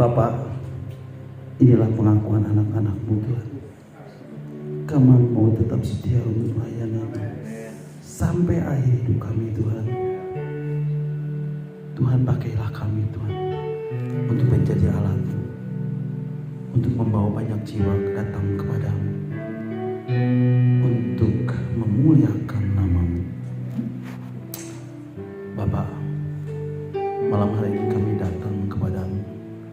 Bapak, inilah pengakuan anak-anak-Mu Tuhan. Kami mau tetap setia untuk melayani sampai akhir hidup kami Tuhan. Tuhan, pakailah kami Tuhan untuk menjadi alat-Mu, untuk membawa banyak jiwa datang kepada-Mu, untuk memuliakan nama-Mu. Bapak, malam hari ini kami datang kepada-Mu.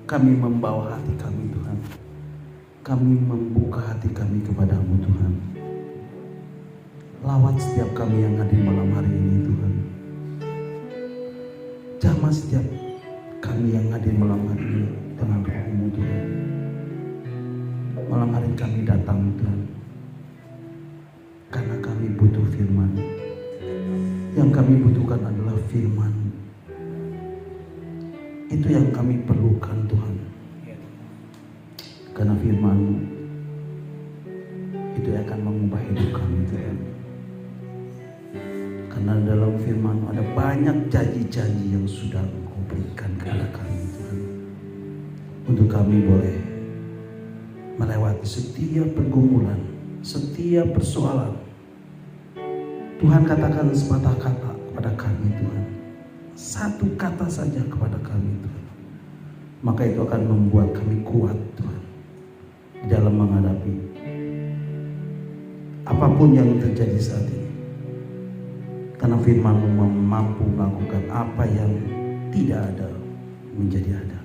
Kami membawa hati kami Tuhan. Kami membuka hati kami kepada-Mu Tuhan. Lawat setiap kami yang hadir malam hari ini Tuhan. Jamah setiap kami yang hadir malam hari ini dengan Roh-Mu Tuhan. Malam hari kami datang Tuhan, karena kami butuh firman. Yang kami butuhkan adalah firman. Itu yang kami perlukan Tuhan. Karena firman-Mu itu akan mengubah hidup kami Tuhan. Karena dalam firman ada banyak janji-janji yang sudah Engkau berikan kepada kami Tuhan. Untuk kami boleh melewati setiap pergumulan, setiap persoalan. Tuhan, katakan sepatah kata kepada kami Tuhan. Satu kata saja kepada kami Tuhan. Maka itu akan membuat kami kuat Tuhan di dalam menghadapi apapun yang terjadi saat ini. Karena firman-Mu mampu melakukan apa yang tidak ada menjadi ada.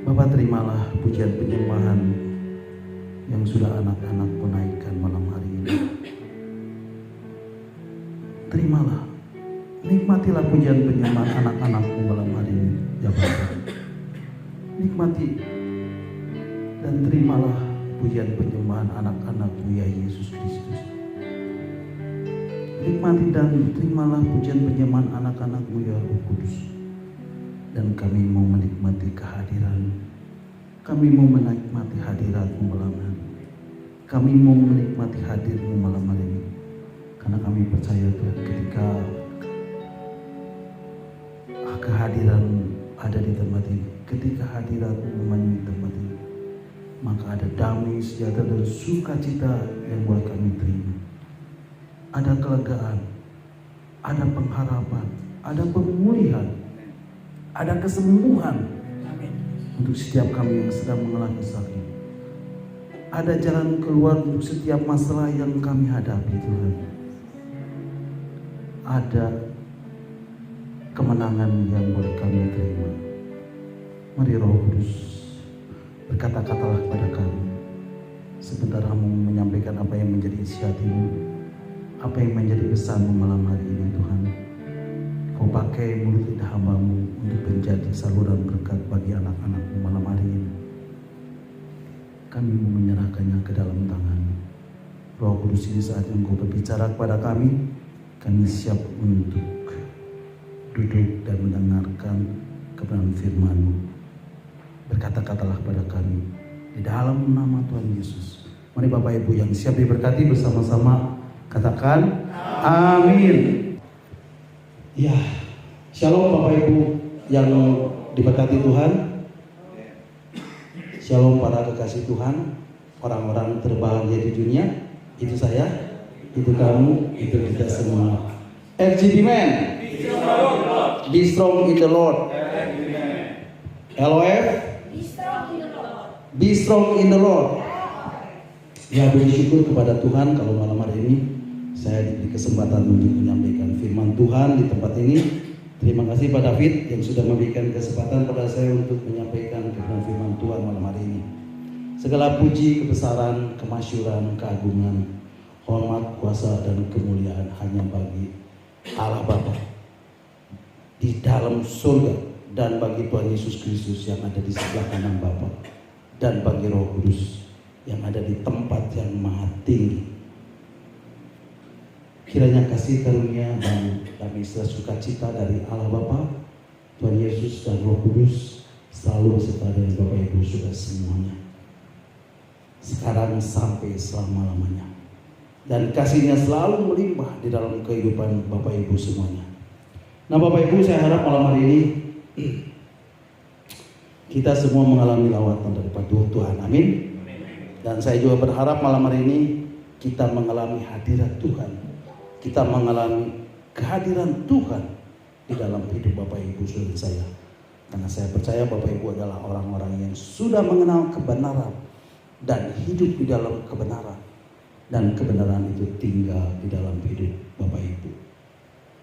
Bapak, terimalah pujian penyembahan yang sudah anak-anak-Mu naikkan malam hari ini. Terimalah, nikmatilah pujian penyembahan anak-anak-Mu malam hari ini ya Bapak. Nikmati dan terimalah pujian penyembahan anak-anak-Mu ya Yesus Kristus. Nikmati dan terimalah pujian penyembahan anak-anak-Mu ya Roh Kudus. Dan kami mau menikmati kehadiran-Mu. Kami mau menikmati hadirat-Mu malam hari ini. Kami mau menikmati hadir-Mu malam hari ini. Karena kami percaya Tuhan, ketika kehadiran-Mu ada di tempat ini, ketika hadirat-Mu memenuhi tempat ini, maka ada damai, sejahtera dan sukacita yang boleh kami terima. Ada kelegaan, ada pengharapan, ada pemulihan, ada kesembuhan untuk setiap kami yang sedang mengalami sakit. Ada jalan keluar untuk setiap masalah yang kami hadapi Tuhan. Ada kemenangan yang boleh kami terima. Mari Roh Kudus, berkata-katalah kepada kami. Sebentar Kamu menyampaikan apa yang menjadi isi hati-Mu, apa yang menjadi pesan-Mu malam hari ini Tuhan. Kau pakai mulut lidah hamba-Mu untuk menjadi saluran berkat bagi anak-anak-Mu malam hari ini. Kami mau menyerahkannya ke dalam tangan-Mu. Roh Kudus, ini saat yang Kau berbicara kepada kami siap untuk duduk dan mendengarkan kebenaran firman-Mu. Berkata-katalah pada kami di dalam nama Tuhan Yesus. Mari Bapak Ibu yang siap diberkati bersama-sama katakan amin. Ya, shalom Bapak Ibu yang diberkati Tuhan. Shalom para kekasih Tuhan, orang-orang terbahagia di dunia. Itu saya, itu kamu, itu kita semua. FGB Man, be strong in the Lord. LOF, be strong in the Lord. Ya, bersyukur kepada Tuhan kalau malam hari ini saya diberi kesempatan untuk menyampaikan firman Tuhan di tempat ini. Terima kasih Pak David yang sudah memberikan kesempatan pada saya untuk menyampaikan kebenaran firman Tuhan malam hari ini. Segala puji, kebesaran, kemasyuran, keagungan, hormat, kuasa, dan kemuliaan hanya bagi Allah Bapa di dalam surga, dan bagi Tuhan Yesus Kristus yang ada di sebelah kanan Bapa, dan bagi Roh Kudus yang ada di tempat yang maha tinggi. Kiranya kasih karunia dan damai sukacita dari Allah Bapa, Tuhan Yesus dan Roh Kudus selalu beserta dengan Bapak Ibu sudah semuanya, sekarang sampai selama-lamanya. Dan kasih-Nya selalu melimpah di dalam kehidupan Bapak Ibu semuanya. Nah Bapak Ibu, saya harap malam hari ini Kita semua mengalami lawatan daripada Tuhan. Amin. Dan saya juga berharap malam hari ini kita mengalami hadirat Tuhan. Kita mengalami kehadiran Tuhan di dalam hidup Bapak Ibu saudara saya. Karena saya percaya Bapak Ibu adalah orang-orang yang sudah mengenal kebenaran dan hidup di dalam kebenaran. Dan kebenaran itu tinggal di dalam hidup Bapak Ibu.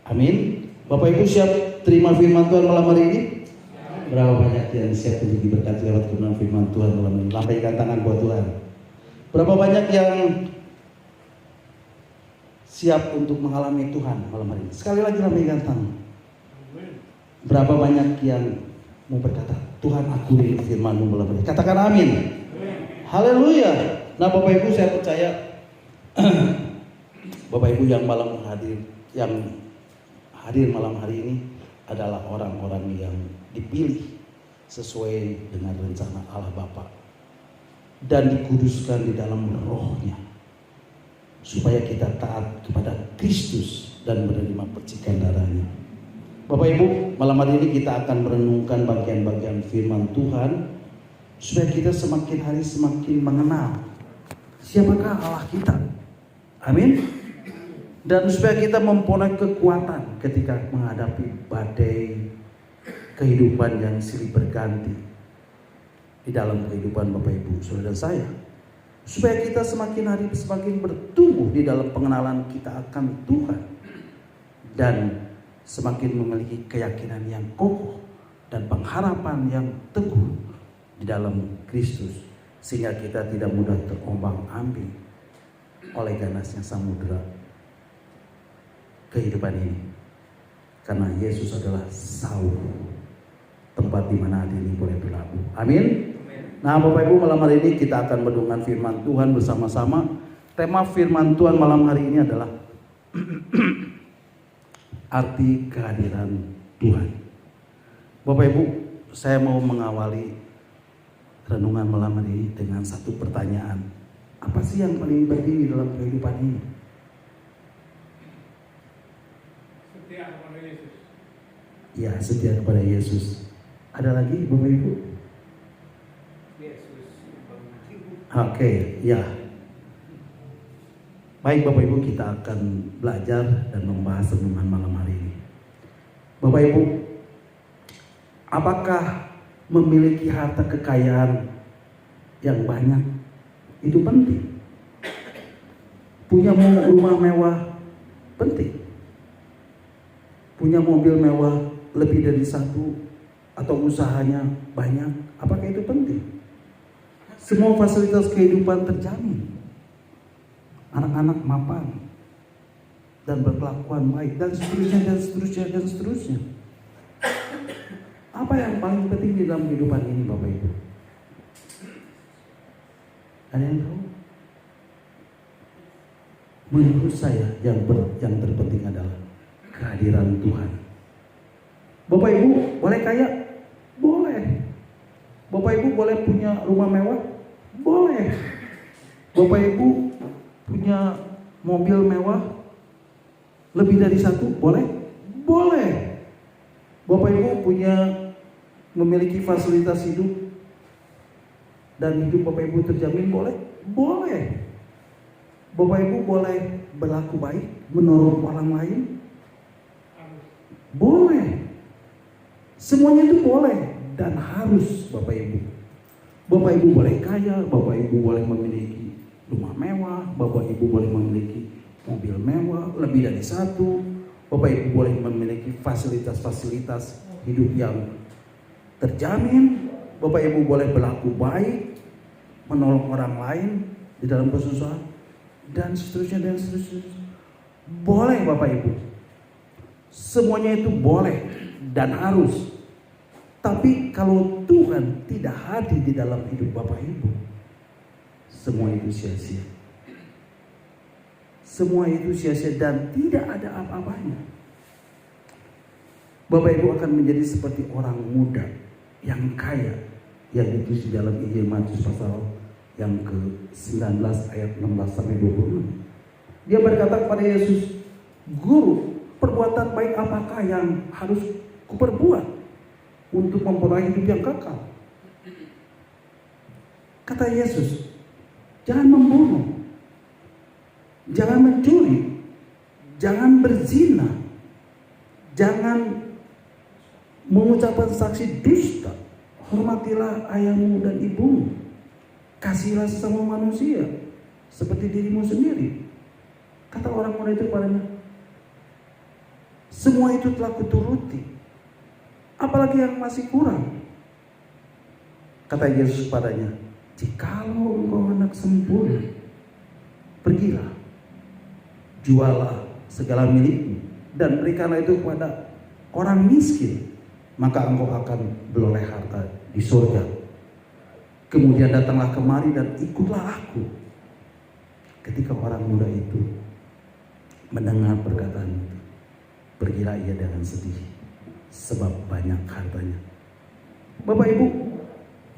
Amin. Bapak Ibu siap terima firman Tuhan malam hari ini? Berapa banyak yang siap untuk diberkati lewat kebenaran firman Tuhan malam ini? Lambaikan tangan buat Tuhan. Berapa banyak yang siap untuk mengalami Tuhan malam hari ini? Sekali lagi lambaikan tangan. Berapa banyak yang mau berkata, Tuhan aku rindu firman-Mu malam hari ini? Katakan amin. Haleluya. Nah Bapak Ibu saya percaya Bapak Ibu yang hadir malam hari ini adalah orang-orang yang dipilih sesuai dengan rencana Allah Bapa dan dikuduskan di dalam rohnya supaya kita taat kepada Kristus dan menerima percikan darahnya. Bapak Ibu, malam hari ini kita akan merenungkan bagian-bagian firman Tuhan supaya kita semakin hari semakin mengenal siapakah Allah kita. Amin. Dan supaya kita memperoleh kekuatan ketika menghadapi badai kehidupan yang silih berganti di dalam kehidupan Bapak Ibu saudara saya. Supaya kita semakin hari semakin bertumbuh di dalam pengenalan kita akan Tuhan. Dan semakin memiliki keyakinan yang kokoh dan pengharapan yang teguh di dalam Kristus. Sehingga kita tidak mudah terombang-ambing oleh ganasnya samudera kehidupan ini. Karena Yesus adalah sauh tempat di mana hati ini boleh berlabuh. Amin. Nah Bapak Ibu, malam hari ini kita akan merenungkan firman Tuhan bersama-sama. Tema firman Tuhan malam hari ini adalah arti kehadiran Tuhan. Bapak Ibu, saya mau mengawali renungan malam hari ini dengan satu pertanyaan. Apa sih yang paling penting di dalam kehidupan ini? Setia kepada Yesus. Ya, setia kepada Yesus. Ada lagi Bapak Ibu? Yesus. Oke, ya. Baik Bapak Ibu, kita akan belajar dan membahas renungan malam hari ini. Bapak Ibu, apakah memiliki harta kekayaan yang banyak itu penting? Punya rumah mewah penting? Punya mobil mewah lebih dari satu atau usahanya banyak, apakah itu penting? Semua fasilitas kehidupan terjamin, anak-anak mapan dan berkelakuan baik dan seterusnya dan seterusnya dan seterusnya. Apa yang paling penting di dalam kehidupan ini Bapak Ibu? Ada yang tahu? Menurut saya yang terpenting adalah kehadiran Tuhan. Bapak Ibu boleh kaya? Boleh. Bapak Ibu boleh punya rumah mewah? Boleh. Bapak Ibu punya mobil mewah lebih dari satu? Boleh? Boleh. Bapak Ibu punya memiliki fasilitas hidup dan hidup Bapak Ibu terjamin? Boleh? Boleh. Bapak Ibu boleh berlaku baik, menolong orang lain? Boleh. Semuanya itu boleh dan harus Bapak Ibu. Bapak Ibu boleh kaya, Bapak Ibu boleh memiliki rumah mewah, Bapak Ibu boleh memiliki mobil mewah lebih dari satu, Bapak Ibu boleh memiliki fasilitas-fasilitas hidup yang terjamin, Bapak Ibu boleh berlaku baik, menolong orang lain di dalam kesusahan, dan seterusnya dan seterusnya. Boleh Bapak Ibu. Semuanya itu boleh dan harus. Tapi kalau Tuhan tidak hadir di dalam hidup Bapak Ibu, semua itu sia-sia. Semua itu sia-sia dan tidak ada apa-apanya. Bapak Ibu akan menjadi seperti orang muda yang kaya yang ditulis di dalam Injil Matius pasal yang ke-19 ayat 16 sampai 26. Dia berkata kepada Yesus, "Guru, perbuatan baik apakah yang harus kuperbuat untuk memperoleh hidup yang kekal?" Kata Yesus, jangan membunuh, jangan mencuri, jangan berzina, jangan mengucapkan saksi dusta, hormatilah ayahmu dan ibumu, kasihlah sesama manusia seperti dirimu sendiri. Kata orang muda itu kepadanya, semua itu telah kuturuti, apalagi yang masih kurang. Kata Yesus kepadanya, jikalau engkau hendak sempurna, pergilah, jualah segala milikmu dan berikanlah itu kepada orang miskin, maka engkau akan beroleh harta di surga. Kemudian datanglah kemari dan ikutlah aku. Ketika orang muda itu mendengar perkataan itu, pergilah ia dengan sedih, sebab banyak hartanya. Bapak Ibu,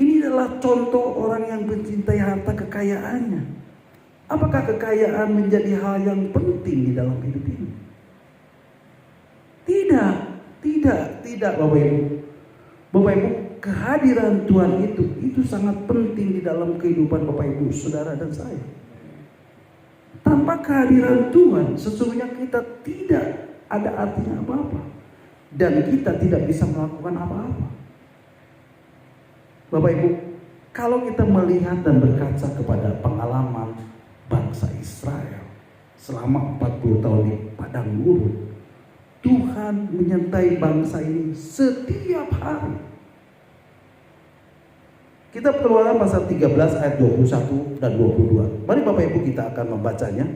ini adalah contoh orang yang mencintai harta kekayaannya. Apakah kekayaan menjadi hal yang penting di dalam hidup ini? Tidak Bapak Ibu. Bapak Ibu, kehadiran Tuhan itu sangat penting di dalam kehidupan Bapak Ibu, saudara dan saya. Tanpa kehadiran Tuhan, sesungguhnya kita tidak ada artinya apa-apa. Dan kita tidak bisa melakukan apa-apa. Bapak Ibu, kalau kita melihat dan berkaca kepada pengalaman bangsa Israel selama 40 tahun di padang gurun, Tuhan menyertai bangsa ini setiap hari. Kitab Keluaran pasal 13 ayat 21 dan 22. Mari Bapak Ibu kita akan membacanya.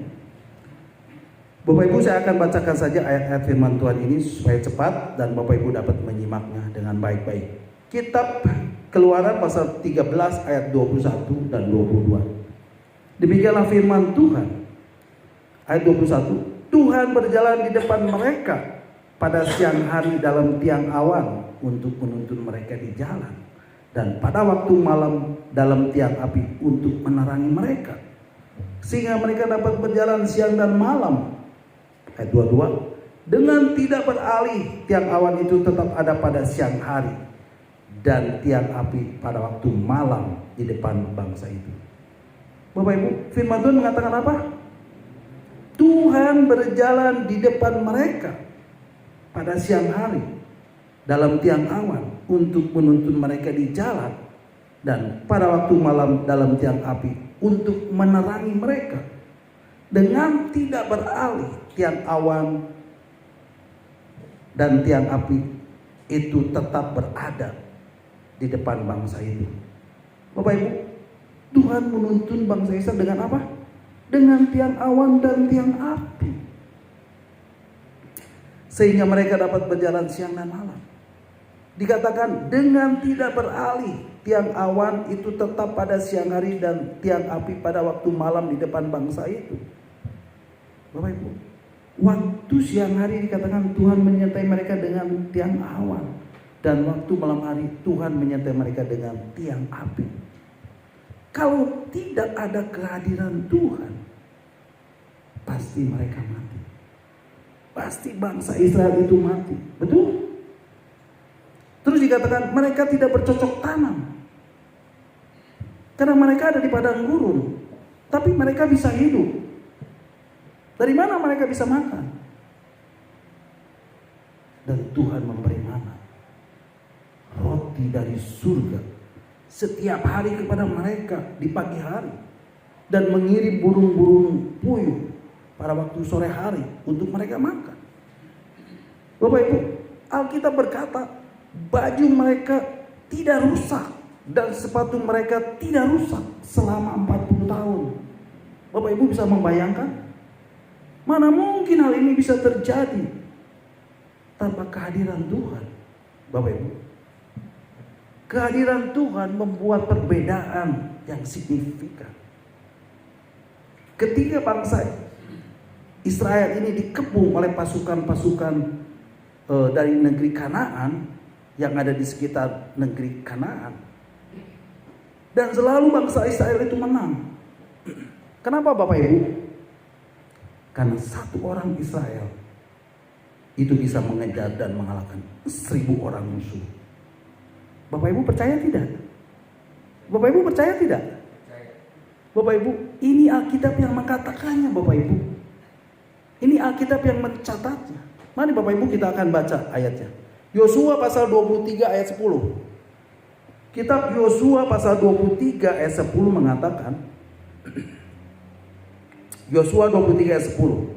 Bapak Ibu, saya akan bacakan saja ayat-ayat firman Tuhan ini supaya cepat dan Bapak Ibu dapat menyimaknya dengan baik-baik. Kitab Keluaran pasal 13 ayat 21 dan 22. Demikianlah firman Tuhan. Ayat 21. Tuhan berjalan di depan mereka pada siang hari dalam tiang awan untuk menuntun mereka di jalan, dan pada waktu malam dalam tiang api untuk menerangi mereka, sehingga mereka dapat berjalan siang dan malam. Ayat 22. Dengan tidak beralih tiang awan itu tetap ada pada siang hari, dan tiang api pada waktu malam di depan bangsa itu. Bapak Ibu, firman Tuhan mengatakan apa? Tuhan berjalan di depan mereka pada siang hari dalam tiang awan untuk menuntun mereka di jalan, dan pada waktu malam dalam tiang api untuk menerangi mereka. Dengan tidak beralih tiang awan dan tiang api itu tetap berada di depan bangsa itu. Bapak Ibu, Tuhan menuntun bangsa Israel dengan apa? Dengan tiang awan dan tiang api, sehingga mereka dapat berjalan siang dan malam. Dikatakan dengan tidak beralih tiang awan itu tetap pada siang hari dan tiang api pada waktu malam di depan bangsa itu. Bapak Ibu, waktu siang hari dikatakan Tuhan menyertai mereka dengan tiang awan, dan waktu malam hari Tuhan menyertai mereka dengan tiang api. Kalau tidak ada kehadiran Tuhan, pasti mereka mati. Pasti bangsa Israel itu mati. Betul? Terus dikatakan mereka tidak bercocok tanam, karena mereka ada di padang gurun, tapi mereka bisa hidup. Dari mana mereka bisa makan? Dan Tuhan memberi mana, roti dari surga setiap hari kepada mereka di pagi hari, dan mengirim burung-burung puyuh pada waktu sore hari untuk mereka makan. Bapak Ibu, Alkitab berkata baju mereka tidak rusak dan sepatu mereka tidak rusak selama 40 tahun. Bapak Ibu bisa membayangkan? Mana mungkin hal ini bisa terjadi tanpa kehadiran Tuhan. Bapak Ibu, kehadiran Tuhan membuat perbedaan yang signifikan. Ketika bangsa Israel ini dikepung oleh pasukan-pasukan dari negeri Kanaan yang ada di sekitar negeri Kanaan, dan selalu bangsa Israel itu menang. Kenapa Bapak Ibu? Karena satu orang Israel itu bisa mengejar dan mengalahkan 1000 orang musuh. Bapak Ibu percaya tidak? Bapak Ibu percaya tidak? Bapak Ibu, ini Alkitab yang mengatakannya Bapak Ibu. Ini Alkitab yang mencatatnya. Mari Bapak Ibu kita akan baca ayatnya. Yosua pasal 23 ayat 10. Kitab Yosua pasal 23 ayat 10 mengatakan, Yosua 23 ayat 10.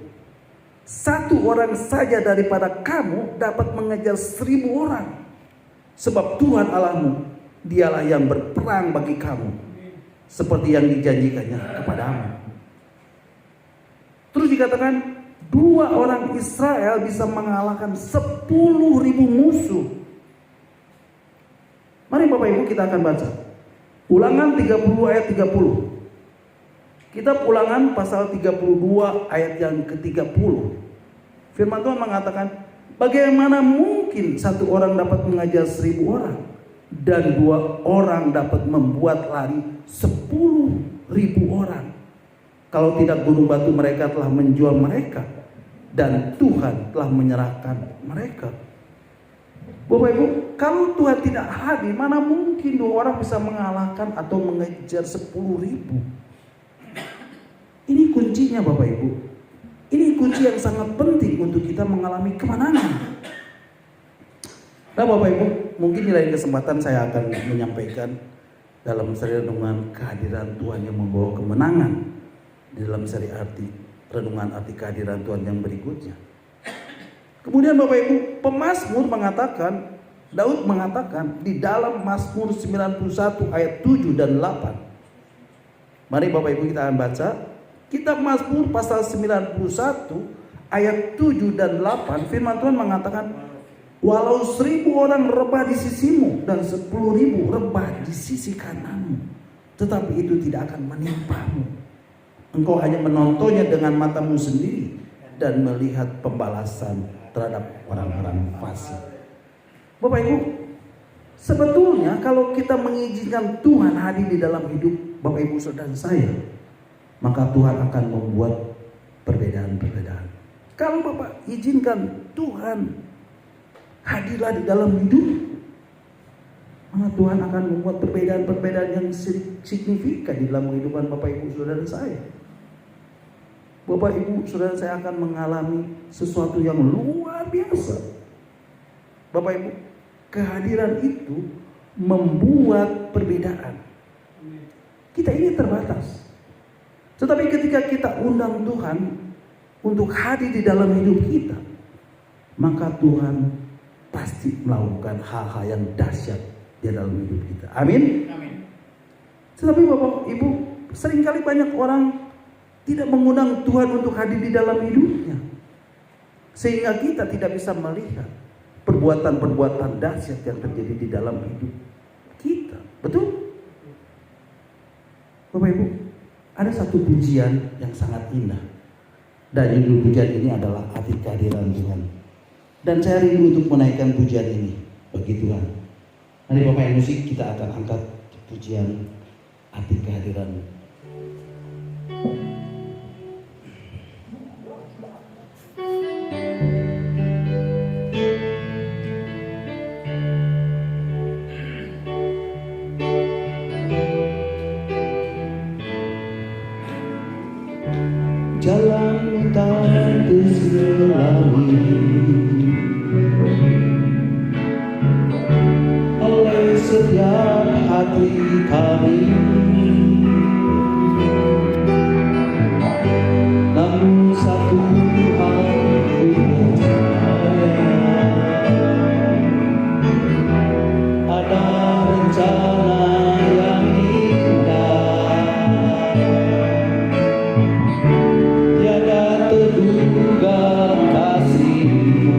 Satu orang saja daripada kamu dapat mengejar 1000 orang. Sebab Tuhan Allahmu, dialah yang berperang bagi kamu, seperti yang dijanjikannya kepadamu. Terus dikatakan, 2 orang Israel bisa mengalahkan 10.000 musuh. Mari Bapak Ibu kita akan baca Ulangan 30 ayat 30. Kitab Ulangan pasal 32 ayat yang ke-30. Firman Tuhan mengatakan, bagaimana mungkin satu orang dapat mengajar 1000 orang, dan 2 orang dapat membuat lari 10.000 orang, kalau tidak gunung batu mereka telah menjual mereka, dan Tuhan telah menyerahkan mereka. Bapak Ibu, kalau Tuhan tidak hadir, mana mungkin 2 orang bisa mengalahkan atau mengejar 10.000? Ini kuncinya Bapak Ibu. Ini kunci yang sangat penting untuk kita mengalami kemenangan. Nah Bapak Ibu, mungkin di lain kesempatan saya akan menyampaikan dalam seri renungan kehadiran Tuhan yang membawa kemenangan, di dalam seri renungan arti kehadiran Tuhan yang berikutnya. Kemudian Bapak Ibu, pemazmur mengatakan, Daud mengatakan di dalam Mazmur 91 ayat 7 dan 8. Mari Bapak Ibu kita akan baca Kitab Mazmur pasal 91 ayat 7 dan 8. Firman Tuhan mengatakan, walau 1000 orang rebah di sisimu dan 10.000 rebah di sisi kananmu, tetapi itu tidak akan menimpamu. Engkau hanya menontonnya dengan matamu sendiri dan melihat pembalasan terhadap orang-orang fasik. Bapak Ibu, sebetulnya kalau kita mengizinkan Tuhan hadir di dalam hidup Bapak Ibu saudara saya, maka Tuhan akan membuat perbedaan-perbedaan. Kalau Bapak izinkan Tuhan hadirlah di dalam hidup, maka Tuhan akan membuat perbedaan-perbedaan yang signifikan di dalam kehidupan Bapak Ibu saudara saya. Bapak Ibu saudara saya akan mengalami sesuatu yang luar biasa. Bapak Ibu, kehadiran itu membuat perbedaan. Kita ini terbatas. Tetapi ketika kita undang Tuhan untuk hadir di dalam hidup kita, maka Tuhan pasti melakukan hal-hal yang dahsyat di dalam hidup kita. Amin. Amin. Tetapi Bapak Ibu, seringkali banyak orang tidak mengundang Tuhan untuk hadir di dalam hidupnya, sehingga kita tidak bisa melihat perbuatan-perbuatan dahsyat yang terjadi di dalam hidup kita. Betul? Bapak Ibu, ada satu pujian yang sangat indah, dan judul pujian ini adalah arti kehadiran Tuhan. Dan saya rindu untuk menaikkan pujian ini bagi Tuhan. Mari Bapak yang musik, kita akan angkat pujian arti kehadiran. Jalan tak terselami oleh setiap hati kami, namun satu hal ada rencana yang indah, tiada terduga kasih-Mu.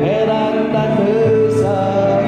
Heran dan besar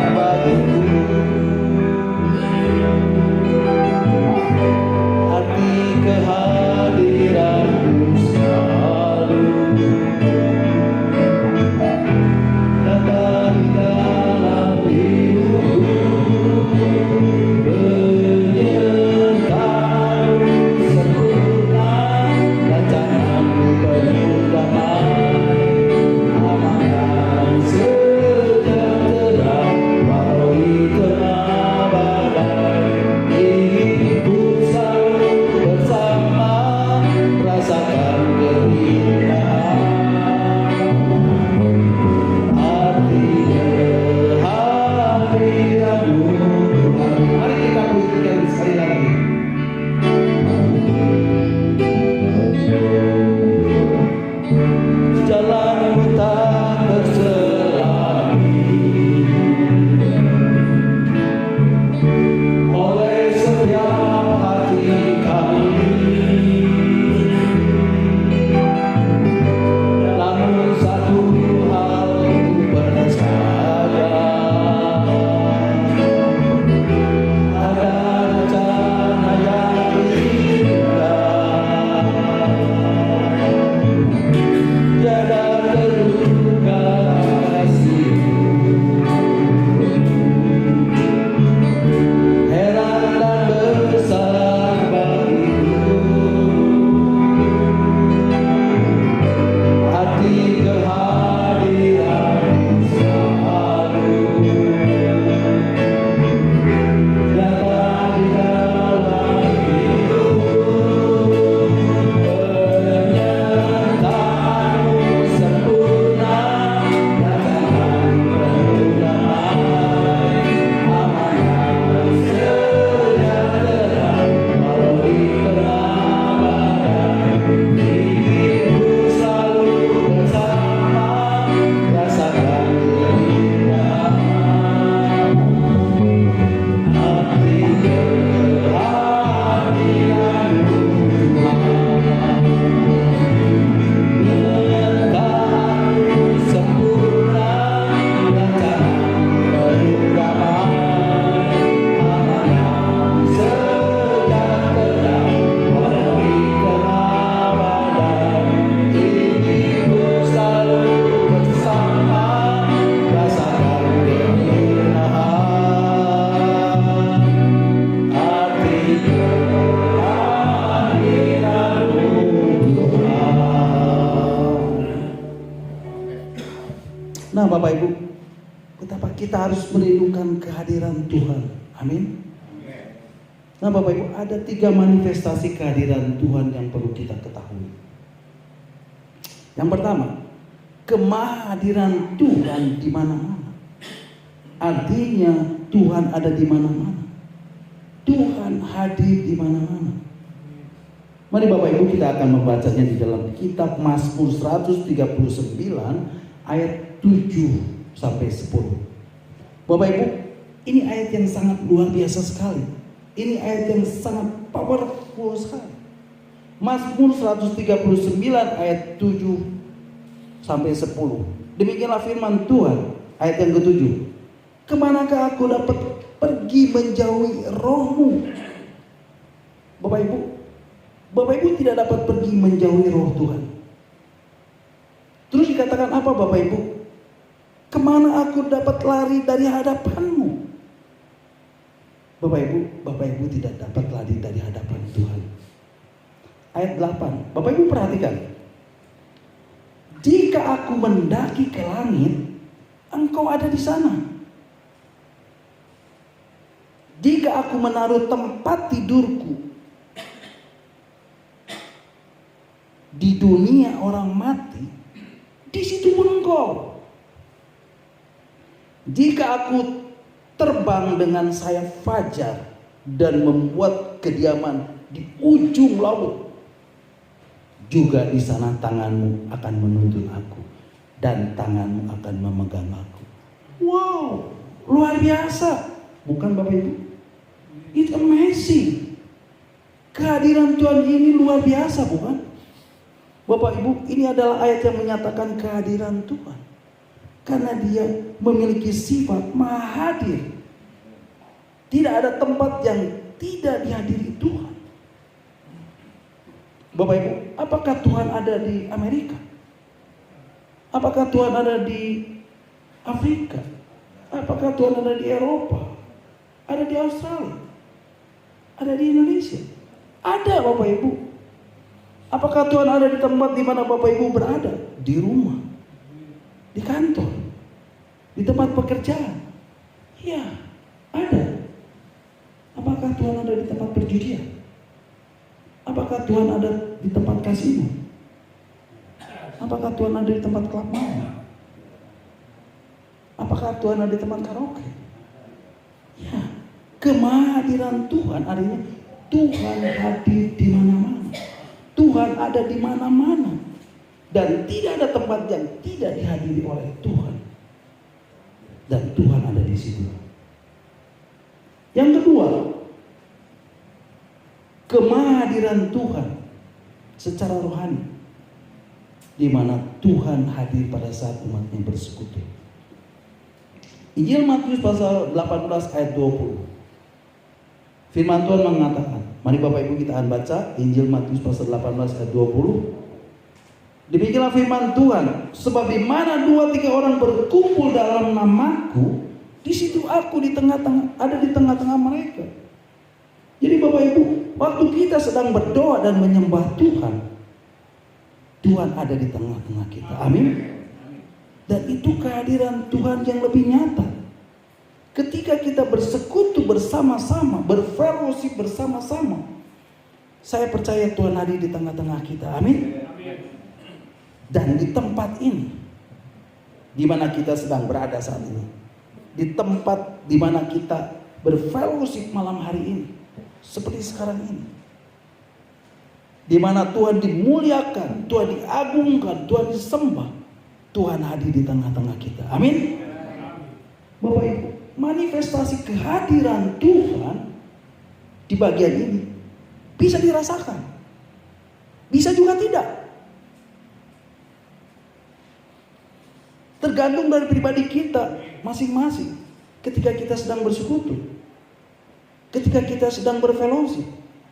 kita harus merindukan kehadiran Tuhan. Amin. Nah Bapak Ibu, ada 3 manifestasi kehadiran Tuhan yang perlu kita ketahui. Yang pertama, kehadiran Tuhan di mana-mana. Artinya Tuhan ada di mana-mana. Tuhan hadir di mana-mana. Mari Bapak Ibu, kita akan membacanya di dalam kitab Mazmur 139 ayat 7 sampai 10. Bapak Ibu, ini ayat yang sangat luar biasa sekali. Ini ayat yang sangat powerful sekali. Mazmur 139 ayat 7 sampai 10. Demikianlah firman Tuhan ayat yang ke-7. Kemanakah aku dapat pergi menjauhi roh-Mu? Bapak Ibu tidak dapat pergi menjauhi roh Tuhan. Terus dikatakan apa Bapak Ibu? Kemana aku dapat lari dari hadapan-Mu? Bapak Ibu tidak dapat lari dari hadapan Tuhan. Ayat 8, Bapak Ibu perhatikan. Jika aku mendaki ke langit, Engkau ada di sana. Jika aku menaruh tempat tidurku di dunia orang mati, di situ pun Engkau. Jika aku terbang dengan sayap fajar dan membuat kediaman di ujung laut, juga di sana tangan-Mu akan menuntun aku dan tangan-Mu akan memegang aku. Wow, luar biasa, bukan Bapak Ibu? It's amazing. Kehadiran Tuhan ini luar biasa, bukan? Bapak Ibu, ini adalah ayat yang menyatakan kehadiran Tuhan. Karena Dia memiliki sifat maha hadir. Tidak ada tempat yang tidak dihadiri Tuhan. Bapak Ibu, apakah Tuhan ada di Amerika? Apakah Tuhan ada di Afrika? Apakah Tuhan ada di Eropa? Ada di Australia? Ada di Indonesia? Ada Bapak Ibu. Apakah Tuhan ada di tempat di mana Bapak Ibu berada? Di rumah, di kantor, di tempat pekerjaan? Iya, ada. Apakah Tuhan ada di tempat perjudian? Apakah Tuhan ada di tempat kasino? Apakah Tuhan ada di tempat klub malam? Apakah Tuhan ada di tempat karaoke? Ya, kehadiran Tuhan artinya Tuhan hadir di mana-mana. Tuhan ada di mana-mana. Dan tidak ada tempat yang tidak dihadiri oleh Tuhan. Dan Tuhan ada di situ. Yang kedua, kehadiran Tuhan secara rohani, di mana Tuhan hadir pada saat umatnya bersekutu. Injil Matius pasal 18 ayat 20. Firman Tuhan mengatakan, mari Bapak Ibu kita akan baca Injil Matius pasal 18 ayat 20. Demikianlah firman Tuhan, sebab di mana 2-3 orang berkumpul dalam namaku, di situ aku ada di tengah-tengah mereka. Jadi Bapak Ibu, waktu kita sedang berdoa dan menyembah Tuhan, Tuhan ada di tengah-tengah kita. Amin. Dan itu kehadiran Tuhan yang lebih nyata. Ketika kita bersekutu bersama-sama, berfellowship bersama-sama, saya percaya Tuhan hadir di tengah-tengah kita. Amin. Dan di tempat ini, di mana kita sedang berada saat ini, di tempat di mana kita berfellowship malam hari ini, seperti sekarang ini, di mana Tuhan dimuliakan, Tuhan diagungkan, Tuhan disembah, Tuhan hadir di tengah-tengah kita. Amin. Bapak Ibu, manifestasi kehadiran Tuhan di bagian ini bisa dirasakan, bisa juga tidak. Tergantung dari pribadi kita masing-masing. Ketika kita sedang bersekutu, ketika kita sedang berfellowship,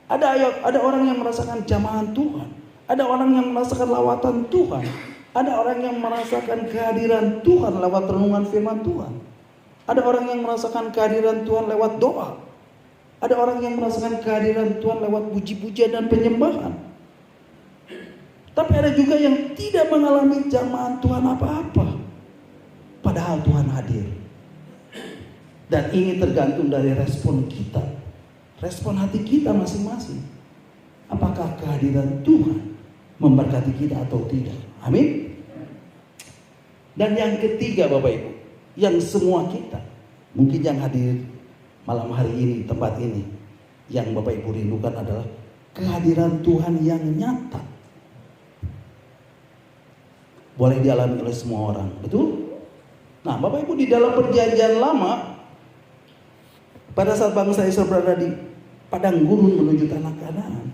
ada orang yang merasakan jamahan Tuhan, ada orang yang merasakan lawatan Tuhan, ada orang yang merasakan kehadiran Tuhan lewat renungan firman Tuhan, ada orang yang merasakan kehadiran Tuhan lewat doa, ada orang yang merasakan kehadiran Tuhan lewat puji-pujian dan penyembahan. Tapi ada juga yang tidak mengalami jamahan Tuhan apa-apa, padahal Tuhan hadir. Dan ini tergantung dari respon kita, respon hati kita masing-masing. Apakah kehadiran Tuhan memberkati kita atau tidak? Amin. Dan yang ketiga Bapak Ibu, yang semua kita, mungkin yang hadir malam hari ini, tempat ini, yang Bapak Ibu rindukan adalah kehadiran Tuhan yang nyata. Boleh dialami oleh semua orang, betul? Nah Bapak Ibu, di dalam perjanjian lama, pada saat bangsa Israel berada di padang gurun menuju tanah Kanaan,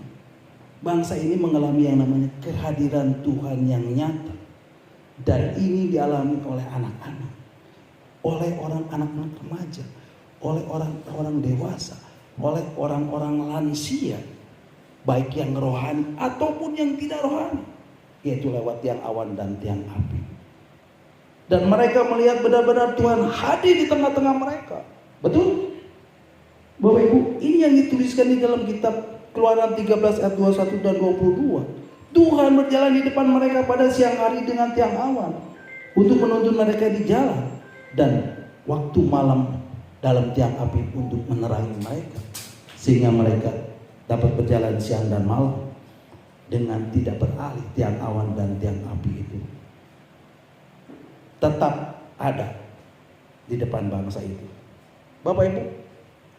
bangsa ini mengalami yang namanya kehadiran Tuhan yang nyata. Dan ini dialami oleh anak-anak, oleh anak-anak remaja, oleh orang-orang dewasa, oleh orang-orang lansia, baik yang rohani ataupun yang tidak rohani, yaitu lewat tiang awan dan tiang api. Dan mereka melihat benar-benar Tuhan hadir di tengah-tengah mereka. Betul? Bapak Ibu, ini yang dituliskan di dalam kitab Keluaran 13 ayat 21 dan 22. Tuhan berjalan di depan mereka pada siang hari dengan tiang awan untuk menuntun mereka di jalan, dan waktu malam dalam tiang api untuk menerangi mereka, sehingga mereka dapat berjalan siang dan malam dengan tidak beralih. Tiang awan dan tiang api itu tetap ada di depan bangsa itu. Bapak Ibu,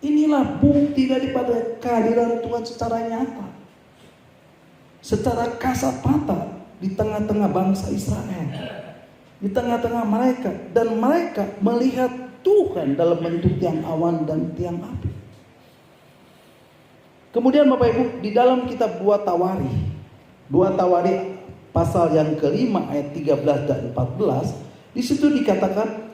inilah bukti daripada kehadiran Tuhan secara nyata, secara kasat mata di tengah-tengah bangsa Israel, di tengah-tengah mereka, dan mereka melihat Tuhan dalam bentuk tiang awan dan tiang api. Kemudian Bapak Ibu, di dalam kitab 2 Tawari pasal yang kelima ayat 13 dan 14, di situ dikatakan,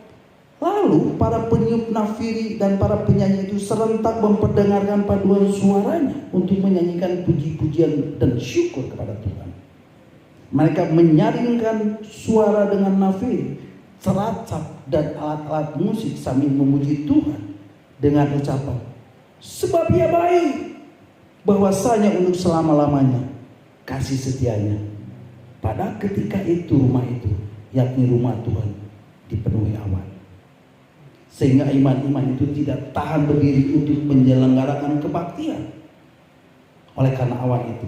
lalu para peniup nafiri dan para penyanyi itu serentak memperdengarkan paduan suaranya untuk menyanyikan puji-pujian dan syukur kepada Tuhan. Mereka menyaringkan suara dengan nafiri, seracap dan alat-alat musik sambil memuji Tuhan dengan ucapan, sebab Ia baik, bahwasanya untuk selama-lamanya kasih setianya. Pada ketika itu rumah itu, yakni rumah Tuhan, dipenuhi awan. Sehingga iman-iman itu tidak tahan berdiri untuk menyelenggarakan kebaktian oleh karena awan itu.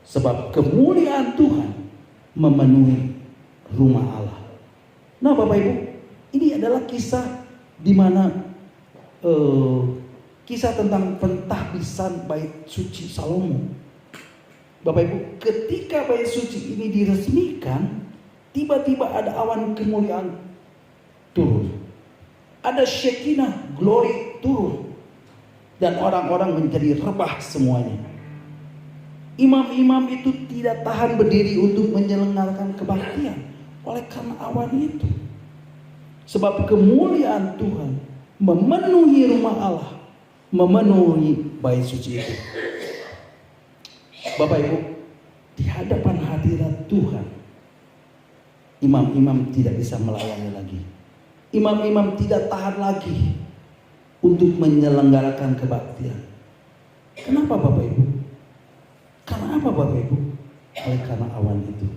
Sebab kemuliaan Tuhan memenuhi rumah Allah. Nah Bapak Ibu, ini adalah kisah di mana kisah tentang pentahbisan bait suci Salomo. Bapak Ibu, ketika bait suci ini diresmikan, tiba-tiba ada awan kemuliaan turun. Ada Shekinah, glory turun. Dan orang-orang menjadi rebah semuanya. Imam-imam itu tidak tahan berdiri untuk menyelenggarakan kebaktian oleh karena awan itu. Sebab kemuliaan Tuhan memenuhi rumah Allah, memenuhi bait suci itu. Bapak Ibu, di hadapan hadirat Tuhan, imam-imam tidak bisa melayani lagi. Imam-imam tidak tahan lagi untuk menyelenggarakan kebaktian. Kenapa Bapak Ibu? Karena apa Bapak Ibu? Oleh karena awan itu.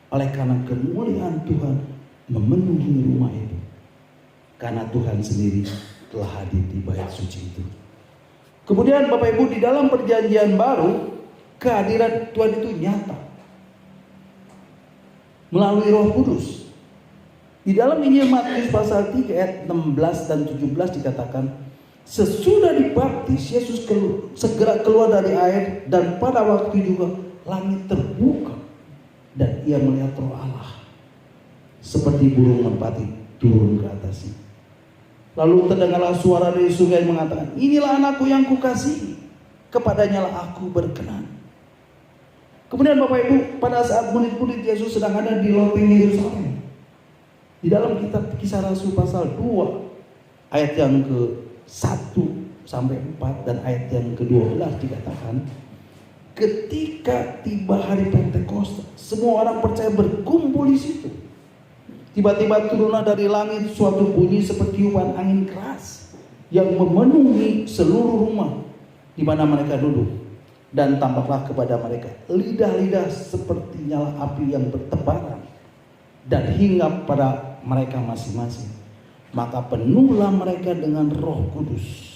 Oleh karena kemuliaan Tuhan memenuhi rumah itu. Karena Tuhan sendiri telah hadir di bait suci itu. Kemudian Bapak Ibu, di dalam perjanjian baru, kehadiran Tuhan itu nyata melalui Roh Kudus. Di dalam Injil Matius pasal 3 ayat 16 dan 17 dikatakan, sesudah dibaptis Yesus segera keluar dari air, dan pada waktu juga langit terbuka dan Ia melihat Roh Allah seperti burung merpati turun ke atasnya. Lalu terdengarlah suara dari surga yang mengatakan, inilah anakku yang kukasihi, kepadanya lah aku berkenan. Kemudian Bapak Ibu, pada saat murid-murid Yesus sedang ada di loteng Yerusalem, di dalam kitab Kisah Rasul pasal 2 ayat yang ke-1 sampai 4 dan ayat yang ke-12 dikatakan, ketika tiba hari Pentakosta, semua orang percaya berkumpul di situ. Tiba-tiba turunlah dari langit suatu bunyi seperti tiupan angin keras yang memenuhi seluruh rumah di mana mereka duduk, dan tampaklah kepada mereka lidah-lidah seperti nyala api yang bertebaran dan hinggap pada mereka masing-masing. Maka penuhlah mereka dengan Roh Kudus.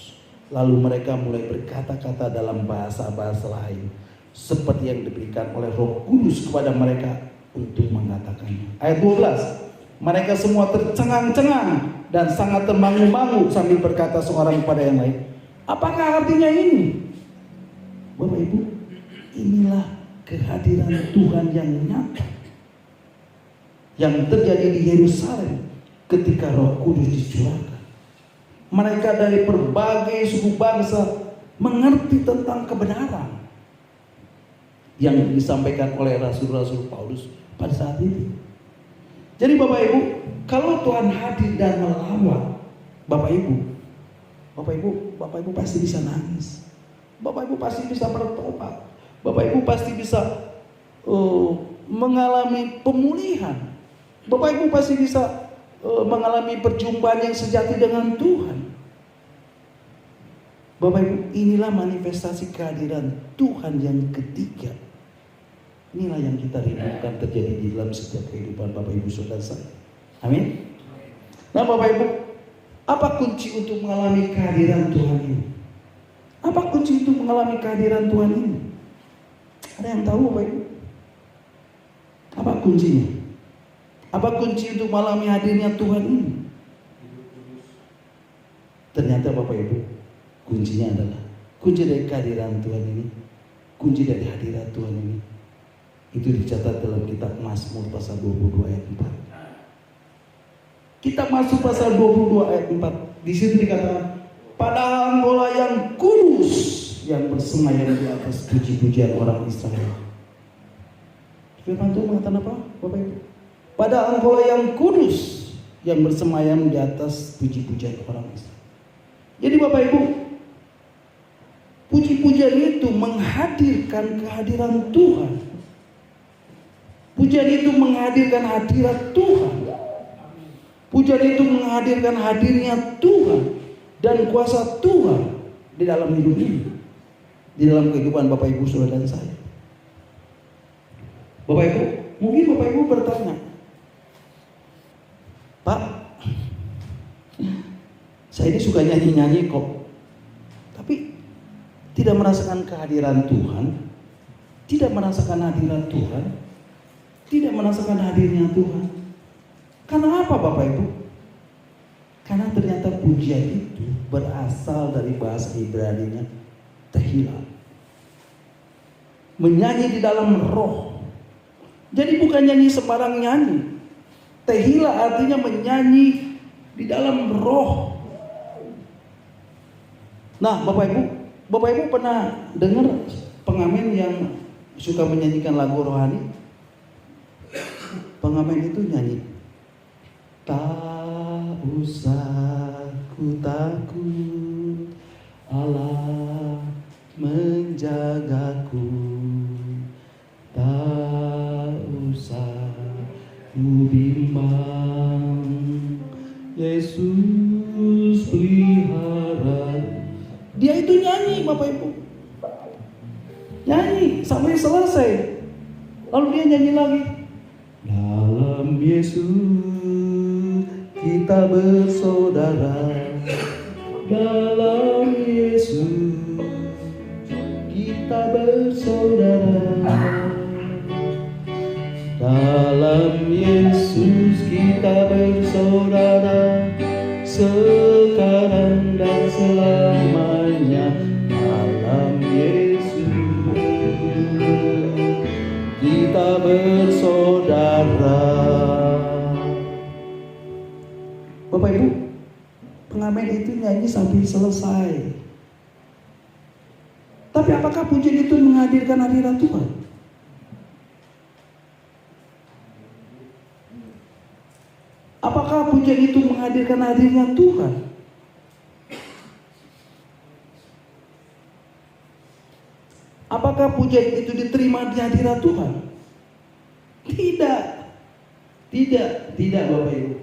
Lalu mereka mulai berkata-kata dalam bahasa-bahasa lain, seperti yang diberikan oleh Roh Kudus kepada mereka untuk mengatakannya. Ayat 12. Mereka semua tercengang-cengang dan sangat termangu-mangu sambil berkata seorang kepada yang lain, apakah artinya ini? Bapak Ibu, inilah kehadiran Tuhan yang nyata yang terjadi di Yerusalem ketika Roh Kudus dicurahkan. Mereka dari berbagai suku bangsa mengerti tentang kebenaran yang disampaikan oleh Rasul-Rasul Paulus pada saat itu. Jadi Bapak Ibu, kalau Tuhan hadir dan melawat, Bapak Ibu pasti bisa nangis. Bapak Ibu pasti bisa bertobat. Bapak Ibu pasti bisa mengalami pemulihan. Bapak Ibu pasti bisa mengalami perjumpaan yang sejati dengan Tuhan. Bapak Ibu, inilah manifestasi kehadiran Tuhan yang ketiga. Inilah yang kita rindukan terjadi di dalam setiap kehidupan Bapak Ibu saudara saya. Amin. Nah Bapak Ibu, apa kunci untuk mengalami kehadiran Tuhan ini? Apa kunci untuk mengalami kehadiran Tuhan ini? Ada yang tahu Bapak Ibu? Apa kuncinya? Apa kunci untuk mengalami hadirnya Tuhan ini? Ternyata Bapak Ibu, kuncinya adalah kunci dari kehadiran Tuhan ini, kunci dari hadirat Tuhan ini, itu dicatat dalam kitab Mazmur pasal 22 ayat 4. Kitab Mazmur pasal 22 ayat 4. Di situ dikatakan, padahal Engkaulah yang kudus yang bersemayam di atas puji-pujian orang Israel. Firman Tuhan mengatakan apa, Bapak Ibu? Padahal Engkaulah yang kudus yang bersemayam di atas puji-pujian orang Israel. Jadi Bapak Ibu, puji-pujian itu menghadirkan kehadiran Tuhan. Pujian itu menghadirkan hadirat Tuhan. Pujian itu menghadirkan hadirnya Tuhan dan kuasa Tuhan di dalam hidup ini, di dalam kehidupan Bapak Ibu saudara dan saya. Bapak Ibu, mungkin Bapak Ibu bertanya, Pak, saya ini suka nyanyi-nyanyi kok, tapi tidak merasakan kehadiran Tuhan, tidak merasakan hadirat Tuhan, tidak merasakan hadirnya Tuhan. Karena apa Bapak Ibu? Karena ternyata pujian itu berasal dari bahasa Ibrani-nya tehillah, menyanyi di dalam roh. Jadi bukan nyanyi sembarang nyanyi. Tehillah artinya menyanyi di dalam roh. Nah Bapak Ibu pernah dengar pengamen yang suka menyanyikan lagu rohani? Pengamen itu nyanyi, tak usah ku takut, Allah menjagaku. Tak usah ku bimbang, Yesus pelihara. Dia itu nyanyi Bapak Ibu, nyanyi sampai selesai. Lalu dia nyanyi lagi, dalam Yesus kita bersaudara, dalam Yesus kita bersaudara, dalam Yesus kita bersaudara, sekarang dan selamanya. Dalam Yesus kita bersaudara. Bapak Ibu, pengamen itu nyanyi sampai selesai. Tapi apakah pujian itu menghadirkan hadirat Tuhan? Apakah pujian itu menghadirkan hadirnya Tuhan? Apakah pujian itu diterima di hadirat Tuhan? Tidak Bapak Ibu.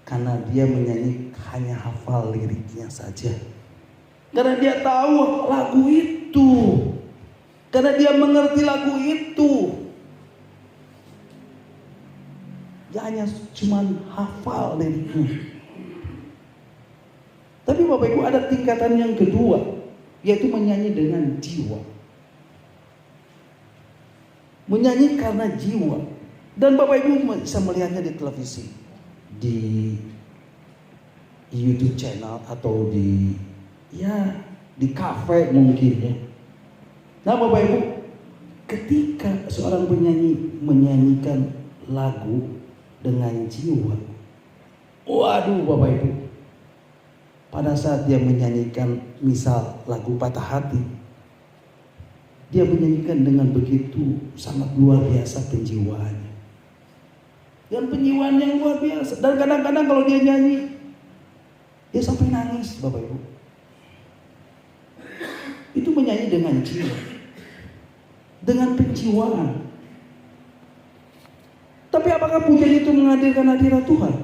Karena dia menyanyi hanya hafal liriknya saja. Karena dia tahu lagu itu. Karena dia mengerti lagu itu. Dia hanya cuman hafal liriknya. Tapi Bapak Ibu ada tingkatan yang kedua, yaitu menyanyi dengan jiwa. Menyanyi karena jiwa. Dan Bapak Ibu bisa melihatnya di televisi, di YouTube channel, atau di kafe mungkin ya. Nah Bapak Ibu, ketika seorang penyanyi menyanyikan lagu dengan jiwa, waduh Bapak Ibu, pada saat dia menyanyikan misal lagu Patah Hati, dia menyanyikan dengan begitu sangat luar biasa penjiwaannya. Dan penjiwaan yang luar biasa. Dan kadang-kadang kalau dia nyanyi, dia sampai nangis Bapak Ibu. Itu menyanyi dengan jiwa, dengan penjiwaan. Tapi apakah pujian itu menghadirkan hadirat Tuhan?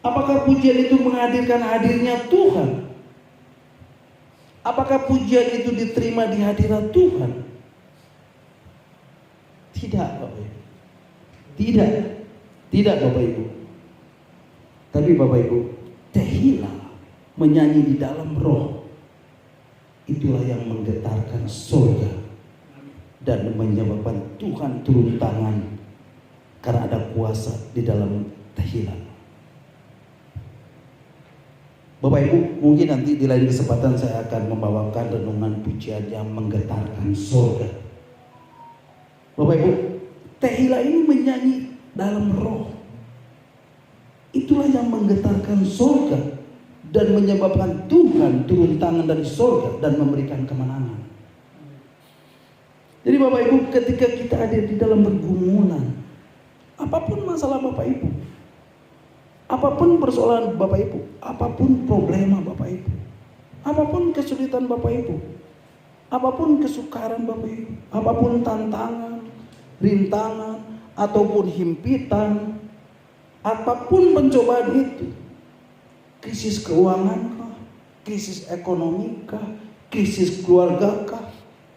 Apakah pujian itu menghadirkan hadirnya Tuhan? Apakah pujian itu diterima di hadirat Tuhan? Tidak Bapak Ibu. Tidak Bapak Ibu. Tapi Bapak Ibu, tehila, menyanyi di dalam roh, itulah yang menggetarkan surga dan menyebabkan Tuhan turun tangan, karena ada kuasa di dalam tehila. Bapak Ibu, mungkin nanti di lain kesempatan saya akan membawakan renungan pujian yang menggetarkan surga. Bapak Ibu, tehila ini menyanyi dalam roh, itulah yang menggetarkan surga dan menyebabkan Tuhan turun tangan dari surga dan memberikan kemenangan. Jadi Bapak Ibu, ketika kita ada di dalam pergumulan, apapun masalah Bapak Ibu, apapun persoalan Bapak Ibu, apapun problema Bapak Ibu, apapun kesulitan Bapak Ibu, apapun kesukaran Bapak Ibu, apapun tantangan, rintangan, ataupun himpitan, apapun pencobaan itu, krisis keuangan kah, krisis ekonomi kah, krisis keluarga kah,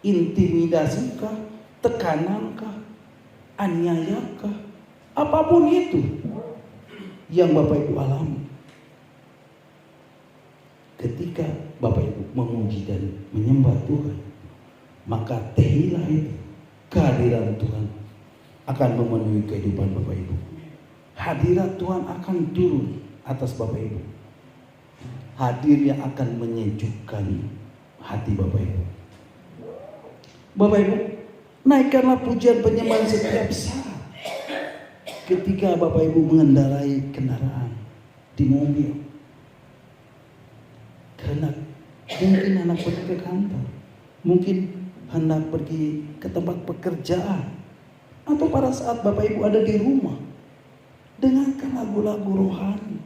intimidasi kah, tekanan kah, aniaya kah, apapun itu yang Bapak Ibu alami, ketika Bapak Ibu memuji dan menyembah Tuhan, maka tehila itu, kehadiran Tuhan akan memenuhi kehidupan Bapak Ibu. Hadirat Tuhan akan turun atas Bapak Ibu. Hadirnya akan menyejukkan hati Bapak Ibu. Bapak Ibu, naikkanlah pujian penyembahan setiap saat. Ketika Bapak Ibu mengendarai kendaraan, di mobil, mungkin hendak pergi ke kantor, mungkin hendak pergi ke tempat pekerjaan, atau pada saat Bapak Ibu ada di rumah, dengarkan lagu-lagu rohani.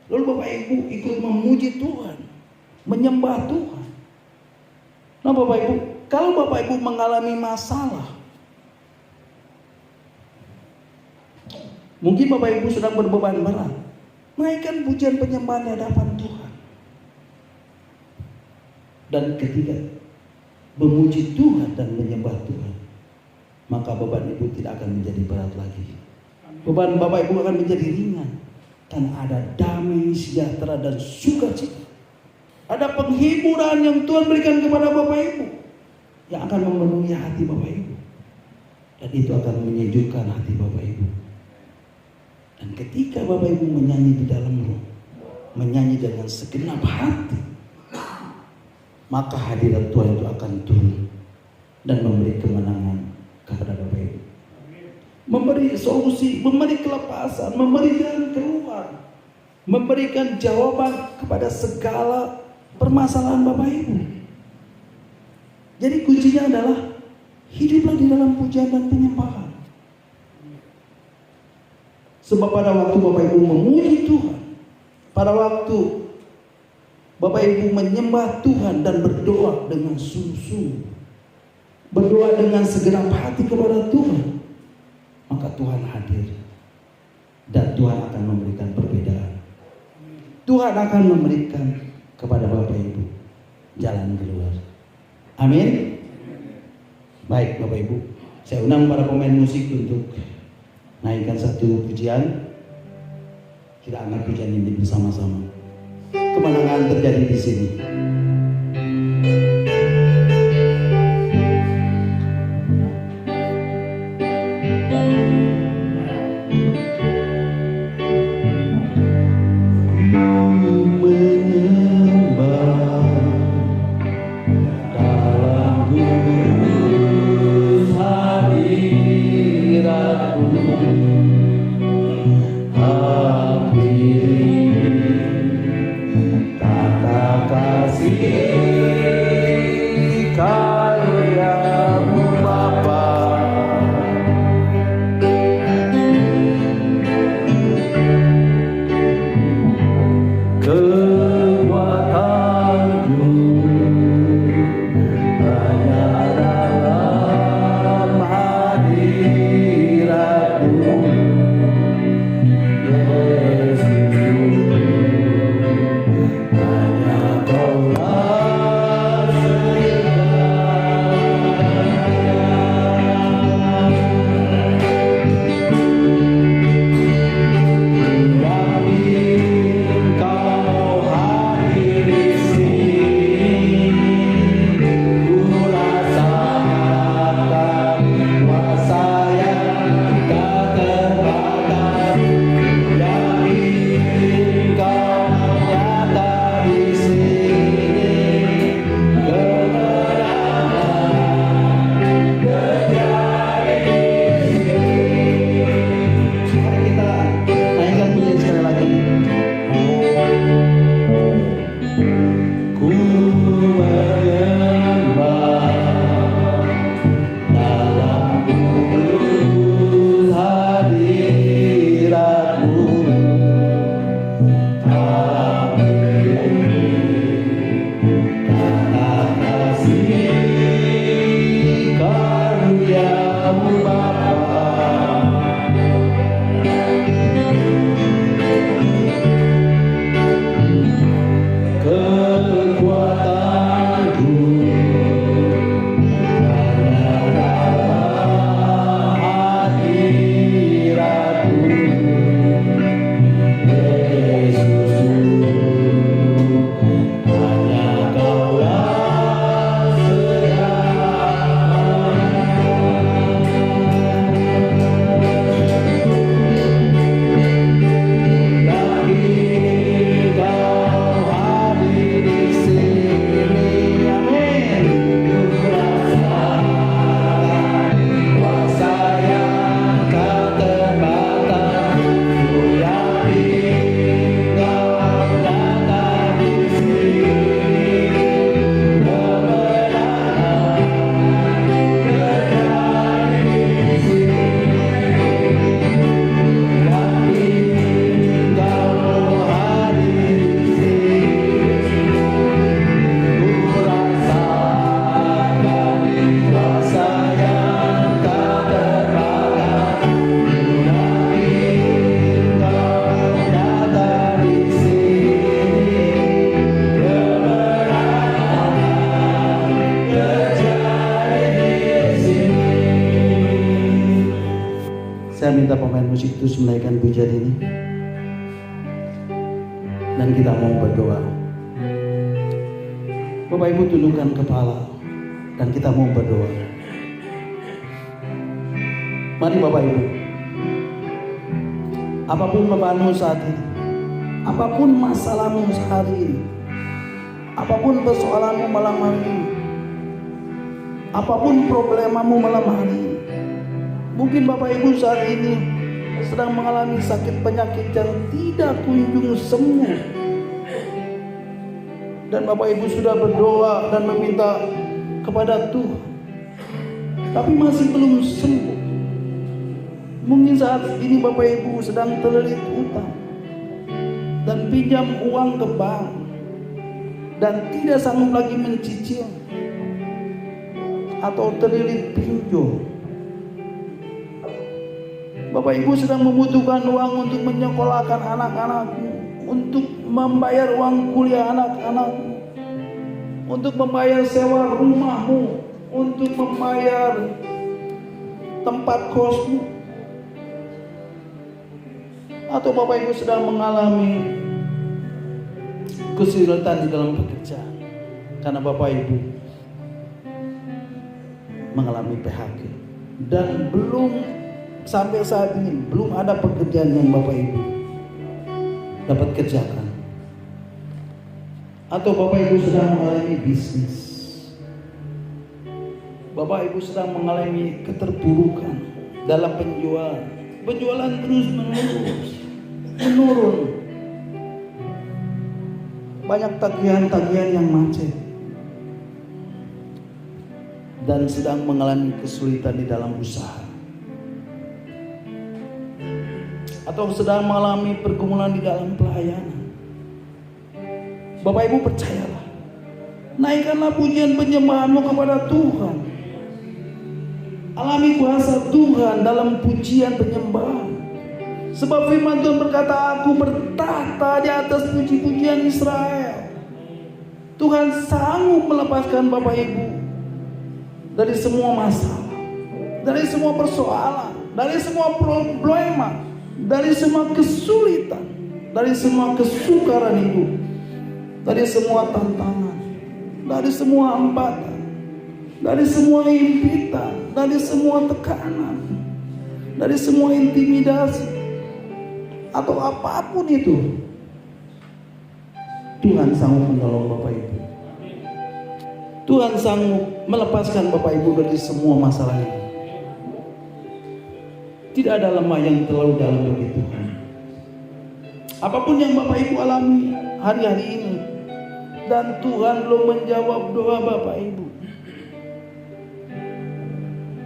Lalu Bapak Ibu ikut memuji Tuhan, menyembah Tuhan. Nah Bapak Ibu, kalau Bapak Ibu mengalami masalah, mungkin Bapak Ibu sedang berbeban berat, naikkan pujian penyembahan di hadapan Tuhan. Dan ketika memuji Tuhan dan menyembah Tuhan, maka beban Ibu tidak akan menjadi berat lagi. Beban Bapak Ibu akan menjadi ringan. Dan ada damai, sejahtera, dan sukacita. Ada penghiburan yang Tuhan berikan kepada Bapak Ibu, yang akan memenuhi hati Bapak Ibu. Dan itu akan menyejukkan hati Bapak Ibu. Dan ketika Bapak Ibu menyanyi di dalam roh, menyanyi dengan segenap hati, maka hadirat Tuhan itu akan turun dan memberi kemenangan kepada Bapak Ibu, memberi solusi, memberi kelepasan, memberi jalan keluar, memberikan jawaban kepada segala permasalahan Bapak Ibu. Jadi kuncinya adalah hiduplah di dalam pujian dan penyembahan. Sebab pada waktu Bapak Ibu memuji Tuhan, pada waktu Bapak Ibu menyembah Tuhan dan berdoa dengan sungguh-sungguh, berdoa dengan segenap hati kepada Tuhan, maka Tuhan hadir dan Tuhan akan memberikan perbedaan. Tuhan akan memberikan kepada Bapak Ibu jalan keluar. Amin. Baik Bapak Ibu, Saya undang para pemain musik untuk naikkan satu pujian. Kita angkat pujian ini bersama-sama. Kemenangan terjadi di sini. Saya minta pemain musik terus menaikkan pujian ini. Dan kita mau berdoa. Bapak Ibu tundukkan kepala dan kita mau berdoa. Mari Bapak Ibu. Apapun bebanmu saat ini, apapun masalahmu saat ini, apapun persoalanmu malam hari ini, apapun problemamu malam hari ini, mungkin Bapak Ibu saat ini sedang mengalami sakit penyakit yang tidak kunjung sembuh. Dan Bapak Ibu sudah berdoa dan meminta kepada Tuhan, tapi masih belum sembuh. Mungkin saat ini Bapak Ibu sedang terlilit utang dan pinjam uang ke bank dan tidak sanggup lagi mencicil, atau terlilit pinjol. Bapak Ibu sedang membutuhkan uang untuk menyekolahkan anak-anakmu, untuk membayar uang kuliah anak-anakmu, untuk membayar sewa rumahmu, untuk membayar tempat kosmu, atau Bapak Ibu sedang mengalami kesulitan di dalam pekerjaan karena Bapak Ibu mengalami PHK dan belum sampai saat ini belum ada pekerjaan yang Bapak Ibu dapat kerjakan, atau Bapak Ibu sedang mengalami bisnis, Bapak Ibu sedang mengalami keterpurukan dalam penjualan terus menurun, banyak tagihan-tagihan yang macet, dan sedang mengalami kesulitan di dalam usaha, atau sedang mengalami pergumulan di dalam pelayanan. Bapak Ibu percayalah, naikkanlah pujian penyembahanmu kepada Tuhan. Alami kuasa Tuhan dalam pujian penyembahan. Sebab firman Tuhan berkata, aku bertahta di atas puji-pujian Israel. Tuhan sanggup melepaskan Bapak Ibu dari semua masalah, dari semua persoalan, dari semua problema, dari semua kesulitan, dari semua kesukaran hidup, dari semua tantangan, dari semua hambatan, dari semua impitan, dari semua tekanan, dari semua intimidasi, atau apapun itu. Tuhan sanggup menolong Bapak Ibu. Tuhan sanggup melepaskan Bapak Ibu dari semua masalah ini. Tidak ada lemah yang terlalu dalam bagi Tuhan. Apapun yang Bapak Ibu alami hari-hari ini, dan Tuhan belum menjawab doa Bapak Ibu,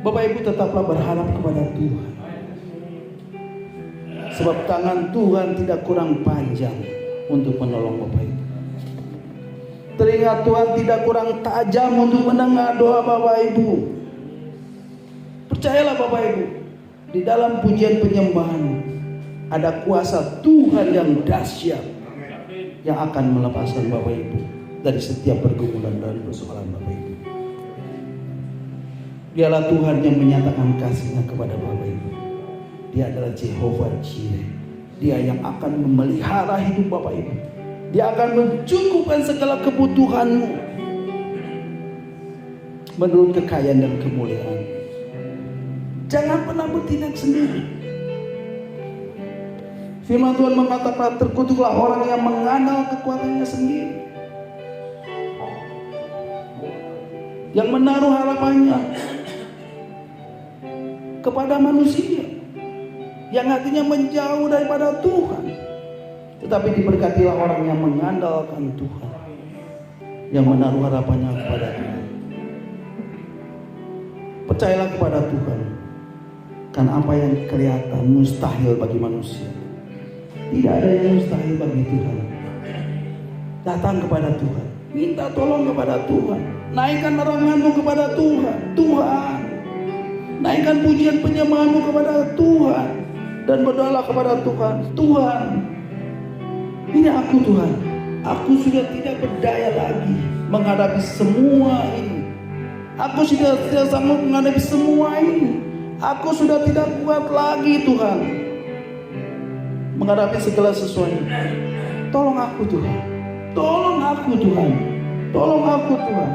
Bapak Ibu tetaplah berharap kepada Tuhan. Sebab tangan Tuhan tidak kurang panjang untuk menolong Bapak Ibu. Telinga Tuhan tidak kurang tajam untuk mendengar doa Bapak Ibu. Percayalah Bapak Ibu, di dalam pujian penyembahan ada kuasa Tuhan yang dahsyat yang akan melepaskan Bapak Ibu dari setiap pergumulan dan persoalan Bapak Ibu. Dialah Tuhan yang menyatakan kasih-Nya kepada Bapak Ibu. Dia adalah Jehovah Jireh. Dia yang akan memelihara hidup Bapak Ibu. Dia akan mencukupkan segala kebutuhanmu menurut kekayaan dan kemuliaan. Jangan pernah bertindak sendiri. Firman Tuhan mengatakan, terkutuklah orang yang mengandalkan kekuatannya sendiri, yang menaruh harapannya kepada manusia, yang hatinya menjauh daripada Tuhan. Tetapi diberkatilah orang yang mengandalkan Tuhan, yang menaruh harapannya kepada Tuhan. Percayalah kepada Tuhan, karena apa yang kelihatan mustahil bagi manusia, tidak ada yang mustahil bagi Tuhan. Datang kepada Tuhan, minta tolong kepada Tuhan, naikkan meranganmu kepada Tuhan. Tuhan, naikkan pujian penyembahanmu kepada Tuhan, dan berdoalah kepada Tuhan. Tuhan, ini aku Tuhan, aku sudah tidak berdaya lagi menghadapi semua ini. Aku sudah tidak sanggup menghadapi semua ini. Aku sudah tidak kuat lagi Tuhan menghadapi segala sesuatu. Tolong aku Tuhan, tolong aku Tuhan, tolong aku Tuhan.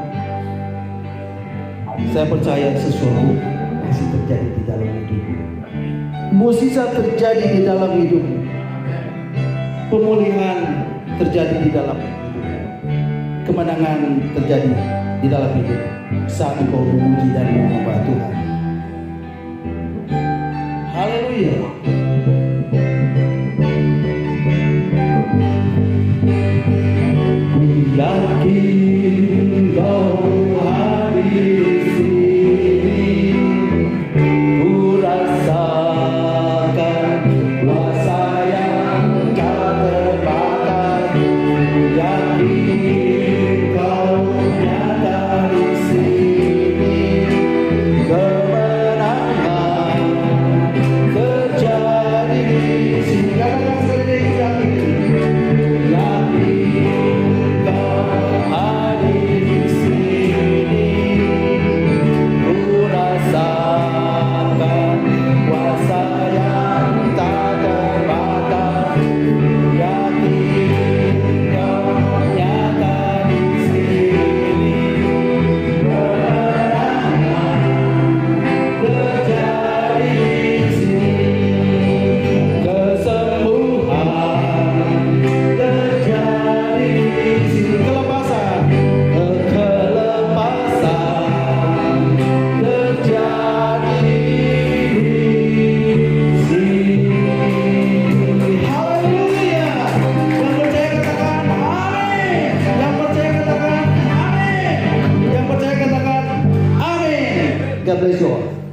Saya percaya sesuatu masih terjadi di dalam hidupmu. Mukjizat terjadi di dalam hidupmu. Pemulihan terjadi di dalam hidupmu. Kemenangan terjadi di dalam hidupmu saat engkau memuji dan menyembah Tuhan. Haleluya. Yakin kau hadir di sini, ku rasakan kuasa yang kau terbakar. Yakin kau nyata di sini, kemenangan terjadi. God bless you all.